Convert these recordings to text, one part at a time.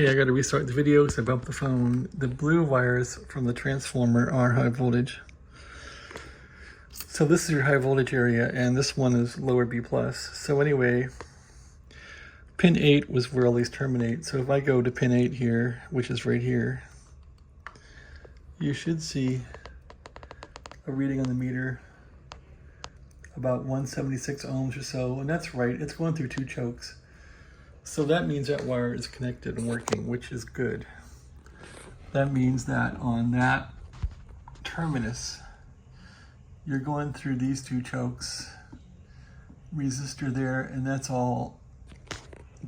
Okay, I gotta restart the video because I bumped the phone. The blue wires from the transformer are high voltage. So this is your high voltage area, and this one is lower B+. So anyway, pin 8 was where all these terminate. So if I go to pin 8 here, which is right here, you should see a reading on the meter about 176 ohms or so, and that's right, it's going through 2 chokes. So that means that wire is connected and working, which is good. That means that on that terminus, you're going through these 2 chokes, resistor there, and that's all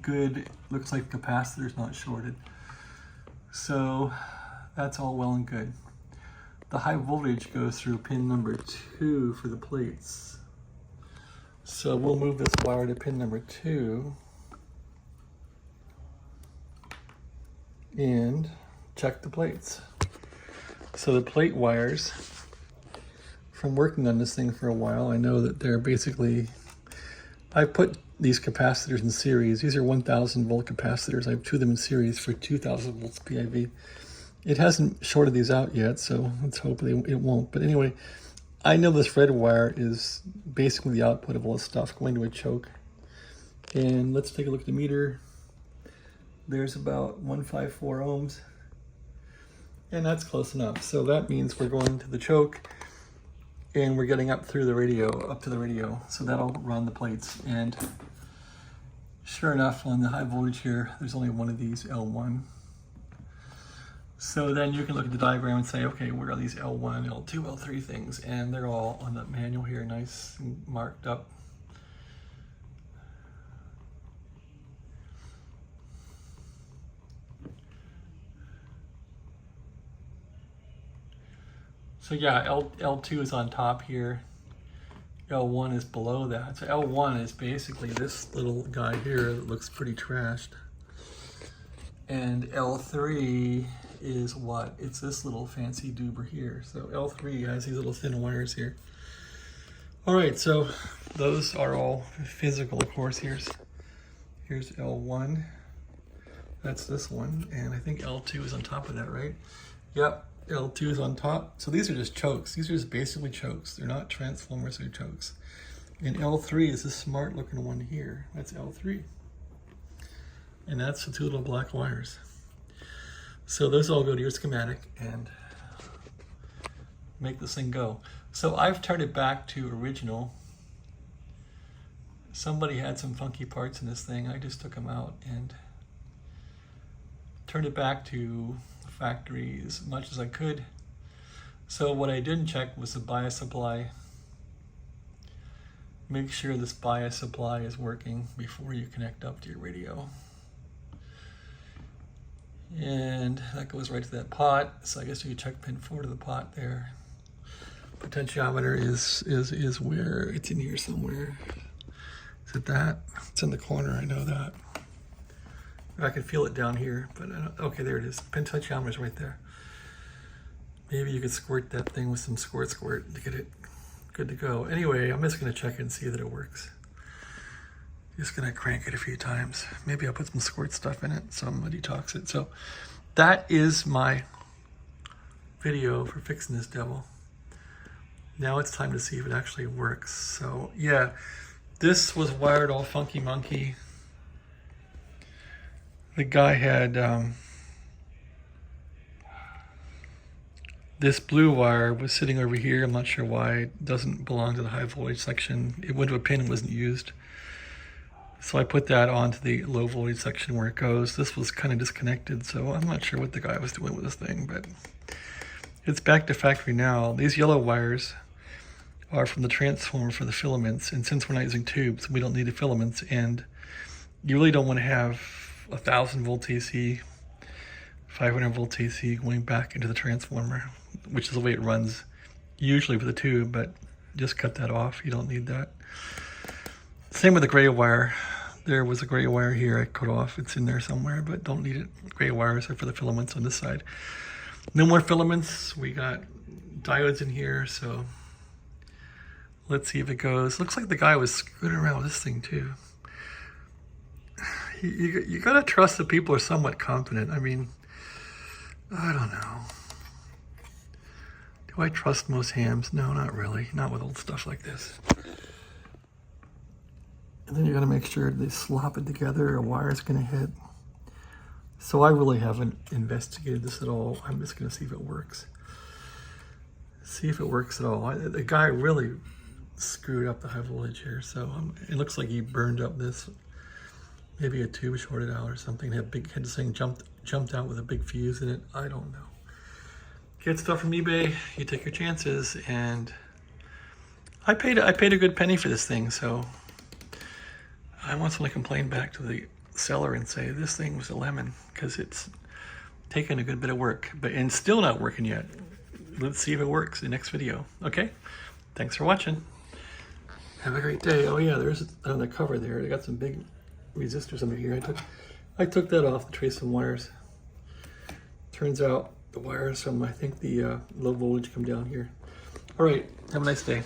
good. Looks like the capacitor's not shorted. So that's all well and good. The high voltage goes through pin number 2 for the plates. So we'll move this wire to pin number 2 and check the plates. So the plate wires, from working on this thing for a while, I know that they're basically, I put these capacitors in series. These are 1000 volt capacitors. I have 2 of them in series for 2000 volts PIV. It hasn't shorted these out yet, so let's hope it won't. But anyway, I know this red wire is basically the output of all this stuff going to a choke. And let's take a look at the meter. There's about 154 ohms. And that's close enough. So that means we're going to the choke and we're getting up through the radio, up to the radio. So that'll run the plates. And sure enough, on the high voltage here, there's only one of these, L1. So then you can look at the diagram and say, okay, where are these L1, L2, L3 things? And they're all on the manual here, nice and marked up. So yeah, L2 is on top here. L1 is below that. So L1 is basically this little guy here that looks pretty trashed. And L3 is what? It's this little fancy doober here. So L3 has these little thin wires here. All right, so those are all physical, of course. Here's L1. That's this one. And I think L2 is on top of that, right? Yep. L2 is on top. So these are just chokes. These are just basically chokes. They're not transformers, they're chokes. And L3 is this smart looking one here. That's L3. And that's the 2 little black wires. So those all go to your schematic and make this thing go. So I've turned it back to original. Somebody had some funky parts in this thing. I just took them out and turned it back to factory as much as I could. So what I didn't check was the bias supply. Make sure this bias supply is working before you connect up to your radio. And that goes right to that pot. So I guess you could check pin 4 to the pot there. Potentiometer is where? It's in here somewhere. Is it that? It's in the corner, I know that. I can feel it down here, but I don't, okay, there it is. Potentiometer's right there. Maybe you could squirt that thing with some squirt to get it good to go. Anyway, I'm just gonna check it and see that it works. Just gonna crank it a few times. Maybe I'll put some squirt stuff in it, some detox it. So that is my video for fixing this devil. Now it's time to see if it actually works. So yeah, this was wired all funky monkey. The guy had this blue wire was sitting over here. I'm not sure why. It doesn't belong to the high voltage section. It went to a pin and wasn't used. So I put that onto the low voltage section where it goes. This was kind of disconnected, so I'm not sure what the guy was doing with this thing, but it's back to factory now. These yellow wires are from the transformer for the filaments, and since we're not using tubes, we don't need the filaments, and you really don't want to have 1000 volts AC, 500 volts AC going back into the transformer, which is the way it runs usually with a tube, but just cut that off. You don't need that. Same with the gray wire. There was a gray wire here I cut off. It's in there somewhere, but don't need it. Gray wires are for the filaments on this side. No more filaments. We got diodes in here, so let's see if it goes. Looks like the guy was screwing around with this thing too. You gotta trust that people are somewhat competent. I mean, I don't know. Do I trust most hams? No, not really. Not with old stuff like this. And then you gotta make sure they slop it together, a wire's gonna hit. So I really haven't investigated this at all. I'm just gonna see if it works. See if it works at all. The guy really screwed up the high voltage here. So it looks like he burned up this. Maybe a tube shorted out or something. Had this thing jumped out with a big fuse in it. I don't know. Get stuff from eBay. You take your chances. And I paid a good penny for this thing. So I want someone to complain back to the seller and say this thing was a lemon because it's taken a good bit of work, and still not working yet. Let's see if it works in the next video. Okay. Thanks for watching. Have a great day. Oh yeah, there's on the cover there. They got some big resistors under here. I took that off to trace some wires. Turns out the wires from, I think, the low voltage come down here. All right, have a nice day.